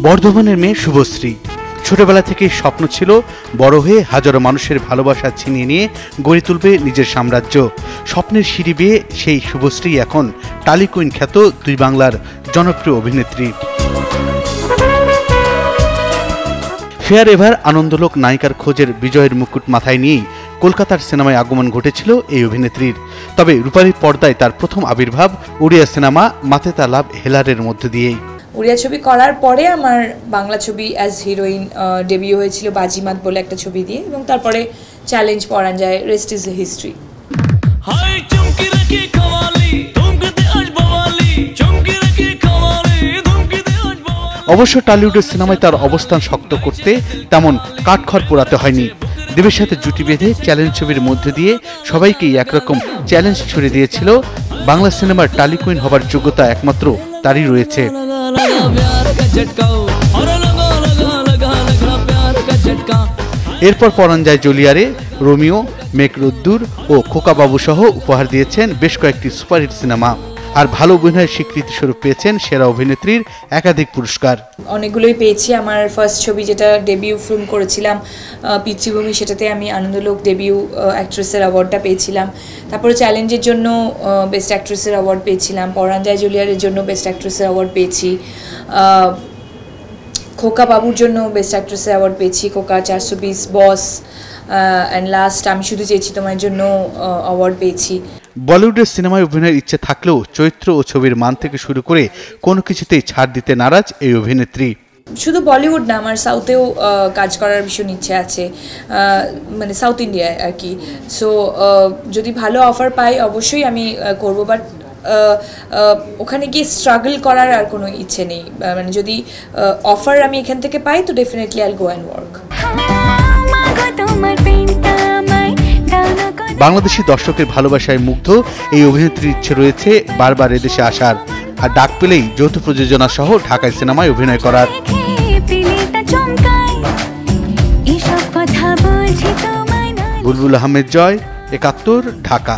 বর্ধমানের মেয়ে শুভশ্রী ছোটবেলা থেকেই স্বপ্ন ছিল বড় হয়ে হাজারো মানুষের ভালোবাসা ছিনিয়ে নিয়ে গড়ে তুলবে নিজের সাম্রাজ্য। স্বপ্নের সিঁড়ি বেয়ে সেই শুভশ্রী এখন টালি কুইন খ্যাত দুই বাংলার জনপ্রিয় অভিনেত্রী। ফেয়ার এভার আনন্দলোক নায়িকার খোঁজের বিজয়ের মুকুট মাথায় নিয়েই কলকাতার সিনেমায় আগমন ঘটেছিল এই অভিনেত্রীর। তবে রূপালী পর্দায় তার প্রথম আবির্ভাব উড়িয়া সিনেমা মাতে তা লাভ হেলারের মধ্যে দিয়েই। উড়িয়া ছবি করার পরে আমার বাংলা ছবি অ্যাজ হিরোইন ডেবিউ হয়েছিল বাজিমাত বলে একটা ছবি দিয়ে, এবং তারপরে চ্যালেঞ্জ পরাঞ্জয়, রেস্ট ইজ হিস্ট্রি। অবশ্য টলিউডের সিনেমায় তার অবস্থান শক্ত করতে তেমন কাঠখড় পোড়াতে হয়নি। দেবের সাথে জুটি বেঁধে চ্যালেঞ্জ ছবির মধ্যে দিয়ে সবাইকেই একরকম চ্যালেঞ্জ ছুড়ে দিয়েছিল। বাংলা সিনেমার টালি কুইন হবার যোগ্যতা একমাত্র তারই রয়েছে। এরপর পরাঞ্জয় জলিয়ারে, রোমিও, মেঘ রোদ্দুর ও খোকাবাবু সহ উপহার দিয়েছেন বেশ কয়েকটি সুপারহিট সিনেমা। আর ভালো অভিনয়ের স্বীকৃতি স্বরূপ পেয়েছেন সেরা অভিনেত্রীর একাধিক পুরস্কার। অনেকগুলোই পেয়েছি। আমার ফার্স্ট ছবি যেটা ডেবিউ ফিল্ম করেছিলাম পিতৃভূমি, সেটাতে আমি আনন্দলোক ডেবিউ অ্যাক্ট্রেসের অ্যাওয়ার্ডটা পেয়েছিলাম। তারপরে চ্যালেঞ্জের জন্য বেস্ট অ্যাক্ট্রেসের অ্যাওয়ার্ড পেয়েছিলাম। পরাঞ্জয় জুলিয়ারের জন্য বেস্ট অ্যাক্ট্রেসের অ্যাওয়ার্ড পেয়েছি। খোকা বাবুর জন্য বেস্ট অ্যাক্ট্রেসের অ্যাওয়ার্ড পেয়েছি, খোকা 420, বস, অ্যান্ড লাস্ট আমি শুধু চেয়েছি তোমার জন্য অ্যাওয়ার্ড পেয়েছি। বলিউডের সিনেমায় অভিনয়ের ইচ্ছে থাকলেও চরিত্র ও ছবির মান থেকে শুরু করে কোনো কিছুতেই ছাড় দিতে নারাজ এই অভিনেত্রী। শুধু বলিউড না, আমার সাউথেও কাজ করার ভীষণ ইচ্ছে আছে, মানে সাউথ ইন্ডিয়ায় আর কি। সো যদি ভালো অফার পাই অবশ্যই আমি করবো, বাট ওখানে গিয়ে স্ট্রাগল করার আর কোনো ইচ্ছে নেই। মানে যদি অফার আমি এখান থেকে পাই তো ডেফিনেটলি আইল গো অ্যান্ড ওয়ার্ক। বাংলাদেশি দর্শকের ভালোবাসায় মুগ্ধ এই অভিনেত্রীর ইচ্ছে রয়েছে বারবার এদেশে আসার, আর ডাক পেলেই যৌথ প্রযোজনা সহ ঢাকায় সিনেমায় অভিনয় করার। বুলবুল আহমেদ জয়, ৭১, ঢাকা।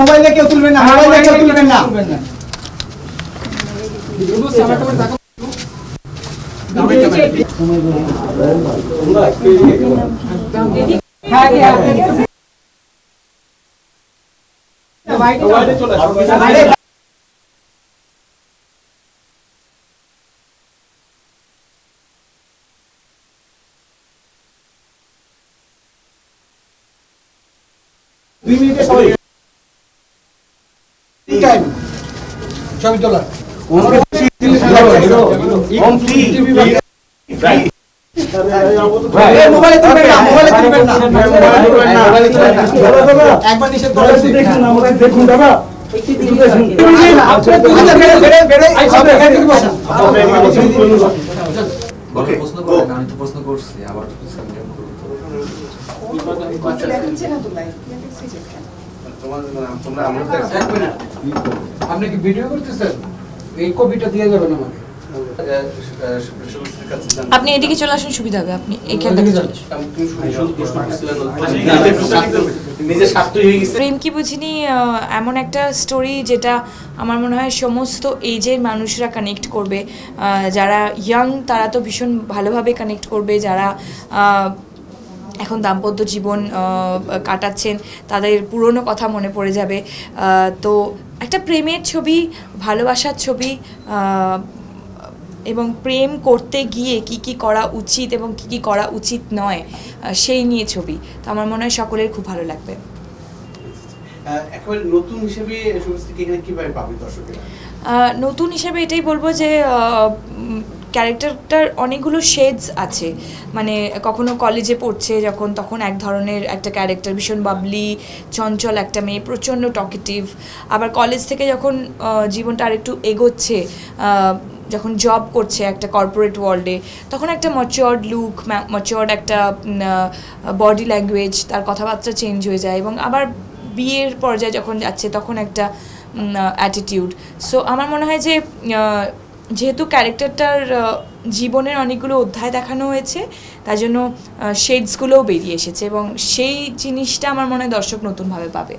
মোবাইলে কেউ তুলবেন না, মোবাইলে কেউ তুলবেন না। ছবি তোলা মোবাইলে তুলবেন না, মোবাইলে তুলবেন না, একবার নিষেধ করে দেখুন দাদা। আপনি কি ভিডিও করতেছেন? এই কপিটা দিয়ে যাবেন আমাকে। আপনি এদিকে চলে আসুন, সুবিধা হবে। আপনি এখানে চলে আসুন। প্রেম কি বুঝিনি এমন একটা স্টোরি যেটা আমার মনে হয় সমস্ত এজের মানুষরা কানেক্ট করবে। যারা ইয়াং তারা তো ভীষণ ভালোভাবে কানেক্ট করবে, যারা এখন দাম্পত্য জীবন কাটাচ্ছেন তাদের পুরনো কথা মনে পড়ে যাবে। তো একটা প্রেমের ছবি, ভালোবাসার ছবি, এবং প্রেম করতে গিয়ে কি কি করা উচিত এবং কি কি করা উচিত নয় সেই নিয়ে ছবি। তো আমার মনে হয় সকলের খুব ভালো লাগবে। নতুন হিসেবে কিভাবে পাবে দর্শকেরা? নতুন হিসেবে এটাই বলবো যে ক্যারেক্টারটার অনেকগুলো শেডস আছে। মানে কখনো কলেজে পড়ছে যখন, তখন এক ধরনের একটা ক্যারেক্টার, ভীষণ বাবলি চঞ্চল একটা মেয়ে, প্রচণ্ড টকেটিভ। আবার কলেজ থেকে যখন জীবনটা আরেকটু এগোচ্ছে, যখন জব করছে একটা কর্পোরেট ওয়ার্ল্ডে, তখন একটা ম্যাচিওরড লুক, ম্যাচিওরড একটা বডি ল্যাঙ্গুয়েজ, তার কথাবার্তা চেঞ্জ হয়ে যায়। এবং আবার বিয়ের পর্যায়ে যখন যাচ্ছে তখন একটা অ্যাটিটিউড। সো আমার মনে হয় যে যেহেতু ক্যারেক্টারটার জীবনের অনেকগুলো অধ্যায় দেখানো হয়েছে, তাই জন্য শেডসগুলোও বেরিয়ে এসেছে এবং সেই জিনিসটা আমার মনে হয় দর্শক নতুনভাবে পাবে।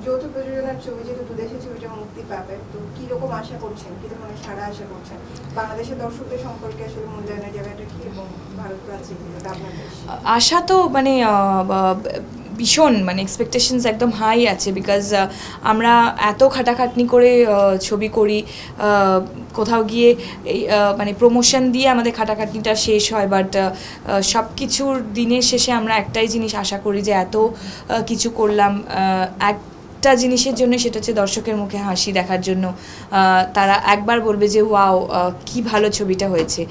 যৌথ প্রযোজনার ছবি যেহেতু দুদেশের ছবিটা মুক্তি পাবে, তো কি রকম আশা করছেন, কি ধরনের সাড়া আশা করছেন? বাংলাদেশের দর্শকদের সম্পর্কে আসলে মূল্যায়নের জায়গাটা কি, এবং ভারত আছে আপনার দেশ? আশা তো মানে ভীষণ মানে এক্সপেকটেশনস একদম হাই আছে, বিকজ আমরা এত খাটাখাটনি করে ছবি করি, কোথাও গিয়ে এই মানে প্রমোশন দিয়ে আমাদের খাটাখাটনিটা শেষ হয়, বাট সব কিছুর দিনের শেষে আমরা একটাই জিনিস আশা করি যে এত কিছু করলাম একটা জিনিসের জন্য, সেটা হচ্ছে দর্শকের মুখে হাসি দেখার জন্য। তারা একবার বলবে যে ওয়াও কি ভালো ছবিটা হয়েছে।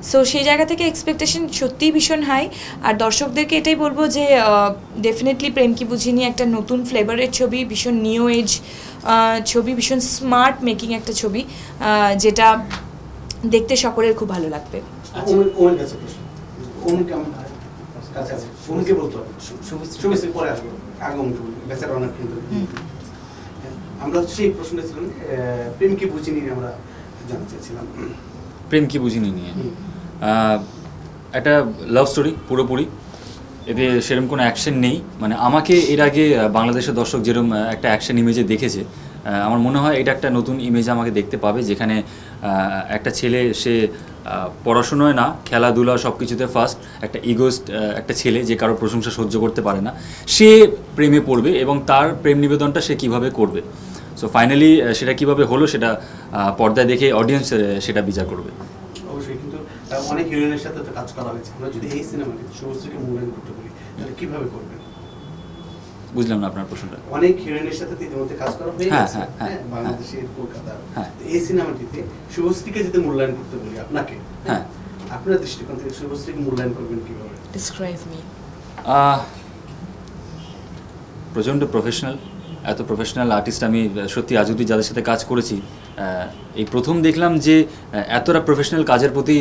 সো সেই জায়গা থেকে এক্সপেকটেশন সত্যিই ভীষণ হাই। আর দর্শকদেরকে এটাই বলবো যে ডেফিনেটলি প্রেম কি বুঝিনি একটা নতুন ফ্লেভারের ছবি, ভীষণ নিউ এজ ছবি, ভীষণ স্মার্ট মেকিং একটা ছবি, যেটা দেখতে সকলের খুব ভালো লাগবে। আমরা সেই প্রশ্নটা ছিলাম প্রেম কি বুঝিনি আমরা জানতে চাইছিলাম। প্রেম কি বুঝিনি নিয়ে একটা লাভ স্টোরি পুরোপুরি, এতে সেরকম কোনো অ্যাকশন নেই। মানে আমাকে এর আগে বাংলাদেশের দর্শক যেরকম একটা অ্যাকশন ইমেজে দেখেছে, আমার মনে হয় এটা একটা নতুন ইমেজ আমাকে দেখতে পাবে, যেখানে একটা ছেলে সে পড়াশোনায় না খেলাধুলা সব কিছুতে ফার্স্ট, একটা ইগোস্ট একটা ছেলে যে কারো প্রশংসা সহ্য করতে পারে না, সে প্রেমে পড়বে এবং তার প্রেম নিবেদনটা সে কিভাবে করবে। সো ফাইনালি সেটা কিভাবে হলো সেটা পর্দায় দেখে অডিয়েন্স সেটা বিচার করবে। অবশ্যই, কিন্তু অনেক হিরোইনের সাথে তো কাজ করা হয়েছে। আমরা যদি এই সিনেমাটিতে শুভশ্রীকে মূল্যায়ন করতে পারি তাহলে কিভাবে করবেন? বুঝলাম না আপনার প্রশ্নটা। অনেক হিরোইনের সাথে ইতিমধ্যে কাজ করা হয়ে গেছে বাংলাদেশের কলকাতা। এই সিনেমাটিতে শুভশ্রীকে যদি মূল্যায়ন করতে বলি আপনাকে, হ্যাঁ, আপনার দৃষ্টিকোণ থেকে শুভশ্রীকে মূল্যায়ন করবেন কিভাবে? Describe me. প্রচণ্ড প্রফেশনাল, এত প্রফেশনাল আর্টিস্ট আমি সত্যি আজ অবধি যাদের সাথে কাজ করেছি এই প্রথম দেখলাম যে এতটা প্রফেশনাল কাজের প্রতি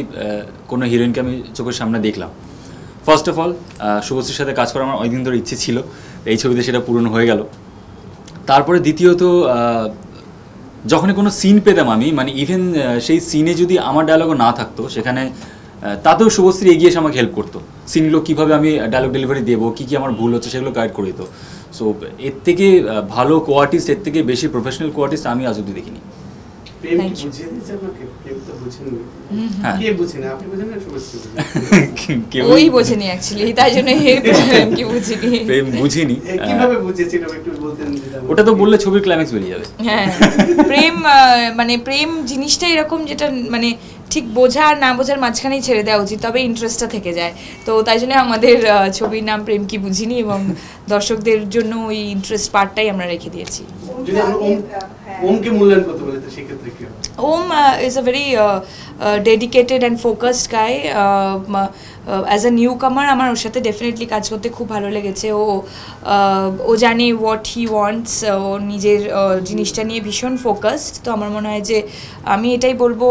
কোনো হিরোইনকে আমি চোখের সামনে দেখলাম। ফার্স্ট অফ অল শুভশ্রীর সাথে কাজ করার আমার অনেক দিন ধরে ইচ্ছে ছিল, এই ছবিতে সেটা পূরণ হয়ে গেল। তারপরে দ্বিতীয়ত যখনই কোনো সিন পেতাম আমি, মানে ইভেন সেই সিনে যদি আমার ডায়লগও না থাকতো সেখানে তাতেও শুভশ্রী এগিয়ে এসে আমাকে হেল্প করতো। সিনগুলো কীভাবে আমি ডায়লগ ডেলিভারি দেবো, কী কী আমার ভুল হচ্ছে সেগুলো গাইড করে দিত। সো এর থেকে ভালো কোয়ার্টিস্ট, এর থেকে বেশি প্রফেশনাল কোয়ার্টিস্ট আমি আজ অবধি দেখিনি। ওই বোঝেনি অ্যাকচুয়ালি, তাই জন্য কি বুঝিনি, প্রেম বুঝিনি কিভাবে বুঝেছিল একটু বলতেন? ওটা তো বললে ছবির ক্লাইম্যাক্স বেরিয়ে যাবে। হ্যাঁ, প্রেম মানে প্রেম জিনিসটা এরকম যেটা মানে ঠিক বোঝা আর না বোঝার মাঝখানেই ছেড়ে দেওয়া উচিত, তবে ইন্টারেস্টটা থেকে যায়। তো তাই জন্য আমাদের ছবির নাম প্রেম কি বুঝিনি এবং দর্শকদের জন্য ওই ইন্টারেস্ট পার্টটাই আমরা রেখে দিয়েছি। ওমকে মূল্যায়ন করতে বলে তো সেক্ষেত্রে কি হবে? Om is a very dedicated and focused guy. As a newcomer আমার ওর সাথে ডেফিনেটলি কাজ করতে খুব ভালো লেগেছে। ও জানে হোয়াট হি ওয়ান্টস, ও নিজের জিনিসটা নিয়ে ভীষণ ফোকাসড। তো আমার মনে হয় যে আমি এটাই বলবো,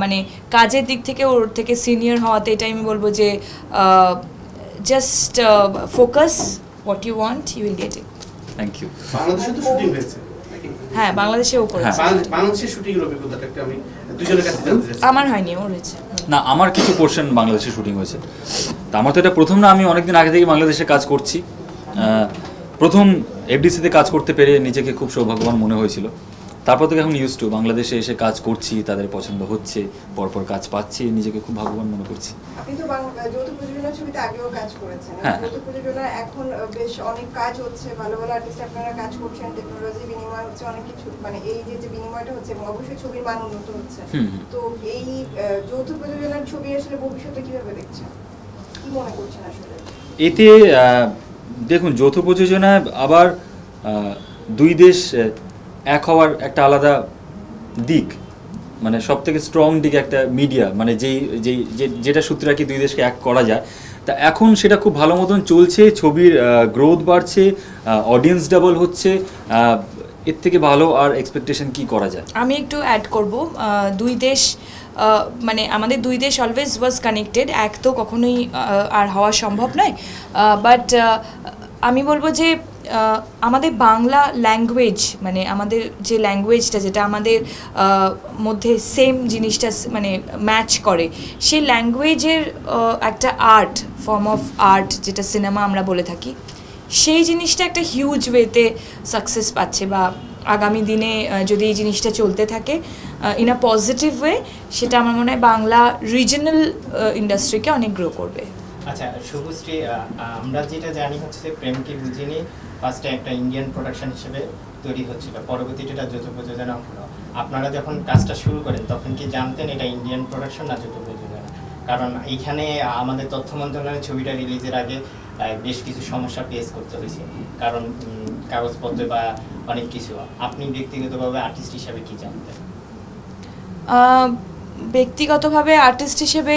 মানে কাজের দিক থেকে ওর থেকে সিনিয়র হওয়াতে এটাই আমি বলবো যে just focus, what you want you will get it. Thank you. বাংলাদেশে তো শুটিং হয়েছে। হ্যাঁ, বাংলাদেশেও করেছে। বাংলাদেশের শুটিং এর অভিজ্ঞতাটা একটু আমি দুজনের কাছে জানতে চাই। আমার হয়নি, ওর হয়েছে। না, আমার কিছু পোর্শন বাংলাদেশে শুটিং হয়েছে। তা আমার তো এটা প্রথম না, আমি অনেকদিন আগে থেকে বাংলাদেশে কাজ করছি। প্রথম এফডিসিতে কাজ করতে পেরে নিজেকে খুব সৌভাগ্যবান মনে হয়েছিল। তারপর থেকে এখন ইউজ টু বাংলাদেশে এসে কাজ করছি, তাদের পছন্দ হচ্ছে, পরপর কাজ পাচ্ছি, নিজেকে খুব ভাগ্যবান মনে করছি। আপনি তো যৌথ প্রযোজনার ছবিতে আগেও কাজ করেছেন, হ্যাঁ। যৌথ প্রযোজনা এখন বেশ অনেক কাজ হচ্ছে, ভালো ভালো আর্টিস্ট আপনারা কাজ করছেন, টেকনোলজি বিনিময় হচ্ছে অনেক কিছু, মানে এই যে বিনিময়টা হচ্ছে এবং অবশ্যই ছবির মান উন্নত হচ্ছে। তো এই যৌথ প্রযোজনার ছবি আসলে ভবিষ্যতে কিভাবে দেখছেন, কি মনে করছেন আসলে? এতে দেখুন, যৌথ প্রযোজনায় আবার দুই দেশ এক হওয়ার একটা আলাদা দিক, মানে সব থেকে স্ট্রং দিক একটা মিডিয়া, মানে যেটা সূত্রে আর কি দুই দেশকে এক করা যায়। তা এখন সেটা খুব ভালো মতন চলছে, ছবির গ্রোথ বাড়ছে, অডিয়েন্স ডাবল হচ্ছে। এর থেকে ভালো আর এক্সপেকটেশন কি করা যায়? আমি একটু অ্যাড করব, দুই দেশ মানে আমাদের দুই দেশ অলওয়েজ ওয়াজ কানেক্টেড, এক তো কখনোই আর হওয়া সম্ভব নয়। বাট আমি বলবো যে আমাদের বাংলা ল্যাঙ্গুয়েজ মানে আমাদের যে ল্যাঙ্গুয়েজটা যেটা আমাদের মধ্যে সেম জিনিসটা মানে ম্যাচ করে সেই ল্যাঙ্গুয়েজের একটা আর্ট ফর্ম অফ আর্ট যেটা সিনেমা আমরা বলে থাকি সেই জিনিসটা একটা হিউজ ওয়েতে সাকসেস পাচ্ছে বা আগামী দিনে যদি এই জিনিসটা চলতে থাকে ইন আ পজিটিভ ওয়ে সেটা আমার মনে হয় বাংলা রিজনাল ইন্ডাস্ট্রিকে অনেক গ্রো করবে। আচ্ছা শুভশ্রী, আমরা যেটা জানি হচ্ছে যে প্রেমকে বুঝিনি ফার্স্টে একটা ইন্ডিয়ান প্রোডাকশন হিসেবে তৈরি হচ্ছিল, পরবর্তীতে এটা যৌথ প্রযোজনা হলো। আপনারা যখন কাজটা শুরু করেন তখন কি জানতেন এটা ইন্ডিয়ান প্রোডাকশন না যৌথ প্রযোজনা? কারণ এইখানে আমাদের তথ্য মন্ত্রণালয়ের ছবিটা রিলিজের আগে বেশ কিছু সমস্যা ফেস করতে হয়েছে, কারণ কাগজপত্র বা অনেক কিছু। আপনি ব্যক্তিগতভাবে আর্টিস্ট হিসাবে কি জানতেন? ব্যক্তিগতভাবে আর্টিস্ট হিসেবে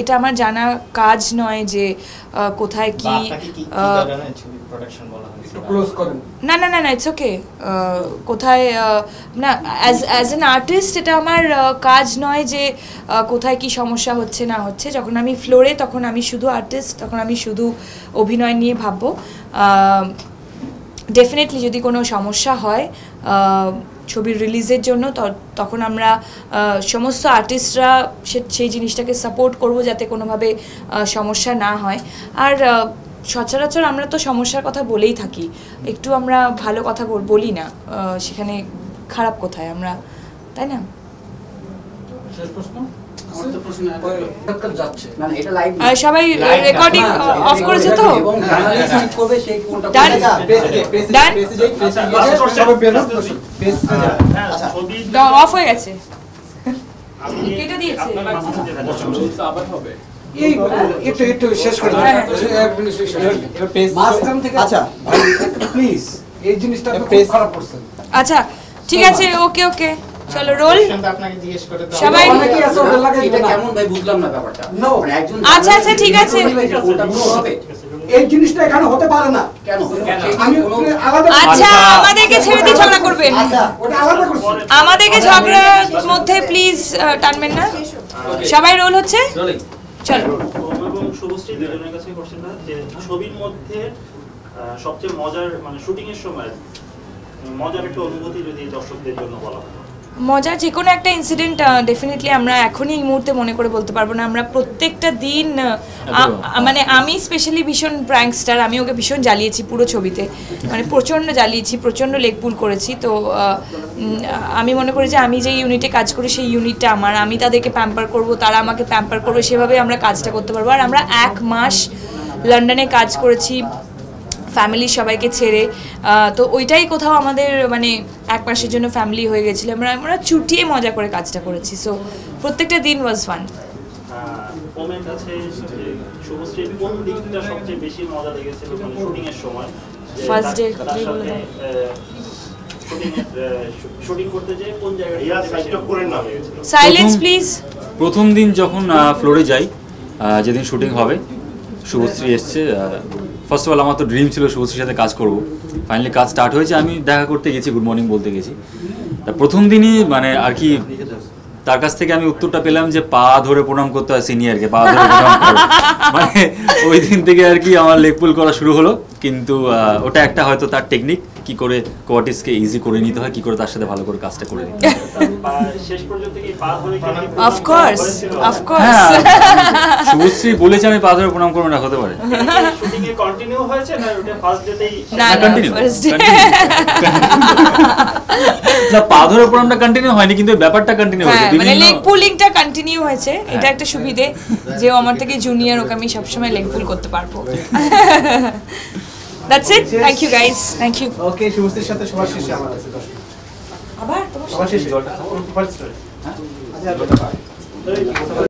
এটা আমার জানা কাজ নয় যে কোথায় কি না না না না ইটস ওকে কোথায় না অ্যাজ অ্যান আর্টিস্ট এটা আমার কাজ নয় যে কোথায় কি সমস্যা হচ্ছে না হচ্ছে। যখন আমি ফ্লোরে তখন আমি শুধু আর্টিস্ট, তখন আমি শুধু অভিনয় নিয়ে ভাববো। ডেফিনেটলি যদি কোনো সমস্যা হয় ছবির রিলিজের জন্য তখন আমরা সমস্ত আর্টিস্টরা সেই জিনিসটাকে সাপোর্ট করব যাতে কোনোভাবে সমস্যা না হয়। আর সচরাচর আমরা তো সমস্যার কথা বলেই থাকি, একটু আমরা ভালো কথা বলি না, সেখানে খারাপ কোথায় আমরা, তাই না? সবাই রেকর্ডিং অফ করেছে তো? অফ হয়ে গেছে, কেটে দিয়েছে। একটু শেষ করে আচ্ছা প্লিজ এই জিনিসটা খারাপ করছেন। আচ্ছা ঠিক আছে, ওকে ওকে চলো রোল। সবাই এটা কেমন ভাই বুঝলাম না ব্যাপারটা। আচ্ছা আচ্ছা ঠিক আছে, এই জিনিসটা এখানে হতে পারে না। কেন? আমি আলাদা। আচ্ছা আমাদেরকে ছেড়ে দিয়ে ঝগড়া করবেন, ওটা আলাদা করছি। আমাদেরকে ঝগড়ার মধ্যে প্লিজ টানবেন না। সবাই রোল হচ্ছে, চলো। এবং শুভশ্রী দুজনের কাছে কোশ্চেনটা যে ছবির মধ্যে সবচেয়ে মজার মানে শুটিং এর সময় মজার একটা অনুভূতি যদি দর্শকদের জন্য বলা হয়। মজার যে কোনো একটা ইনসিডেন্ট ডেফিনেটলি আমরা এখনই এই মুহূর্তে মনে করে বলতে পারবো না। আমরা প্রত্যেকটা দিন মানে আমি স্পেশালি ভীষণ প্র্যাঙ্কস্টার, আমি ওকে ভীষণ জ্বালিয়েছি পুরো ছবিতে, মানে প্রচণ্ড জ্বালিয়েছি, প্রচণ্ড লেগ পুল করেছি। তো আমি মনে করি যে আমি যে ইউনিটে কাজ করি সেই ইউনিটটা আমার, আমি তাদেরকে প্যাম্পার করব, তারা আমাকে প্যাম্পার করবে, সেভাবে আমরা কাজটা করতে পারবো। আর আমরা 1 মাস লন্ডনে কাজ করেছি ফ্যামিলির সবাইকে ছেড়ে, তো ওইটাই কোথাও আমাদের মানে 1 মাসের জন্য ফ্যামিলি হয়ে গেছিলো। আমরা চুটিয়ে মজা করে কাজটা করেছি। সো প্রত্যেকটা দিন ওয়াজ ফান। কমেন্ট আছে শুভশ্রীর কোন দিকটা সবচেয়ে বেশি মজা লেগেছিল মানে শুটিং এর সময়? ফার্স্ট ডে শুটিং করতে যে কোন জায়গাটা করে না লেগেছিল? Silence please. প্রথম দিন যখন ফ্লোরে যাই, যেদিন শুটিং হবে, শুভশ্রী এসছে। ফার্স্ট অফ অল আমার তো ড্রিম ছিল শুভশ্রীর সাথে কাজ করব। ফাইনালি কাজ স্টার্ট হয়েছে, আমি দেখা করতে গেছি, গুড মর্নিং বলতে গেছি। তা প্রথম দিনই মানে আর কি তার কাছ থেকে আমি উত্তরটা পেলাম যে পা ধরে প্রণাম করতে হয় সিনিয়রকে, পা ধরে প্রণাম করো। মানে ওই দিন থেকে আর কি আমার লেগ পুল করা শুরু হলো। কিন্তু ওটা একটা হয়তো তার টেকনিক, কি করে কোয়ার্টিসকে ইজি করে নিতে হয়, কি করে তার সাথে ভালো করে কাজটা করে নিতে হয়। শেষ পর্যন্ত কি পা ধরে of course of course Subhashree বলেছে আমি পা ধরে প্রণাম করব না, হতে পারে শুটিং এ কন্টিনিউ হয়েছে না ওটা ফার্স্ট ডেতেই? না কন্টিনিউ ফার্স্ট ডে না, পা ধরে প্রণামটা কন্টিনিউ হয়নি, কিন্তু ব্যাপারটা কন্টিনিউ হয়েছে। মানে লেগ পুলিংটা কন্টিনিউ হয়েছে, এটা একটা সুবিধে যে ও আমার থেকে জুনিয়র, ওকে আমি সবসময় লেগ পুল করতে পারবো। That's it. Thank you guys. Thank you. ওকে শুভশ্রীর সাথে সবার শেষে আমার আছে 10 মিনিট। আবার তোমার সবার শেষে ফার্স্ট স্টোরি। আচ্ছা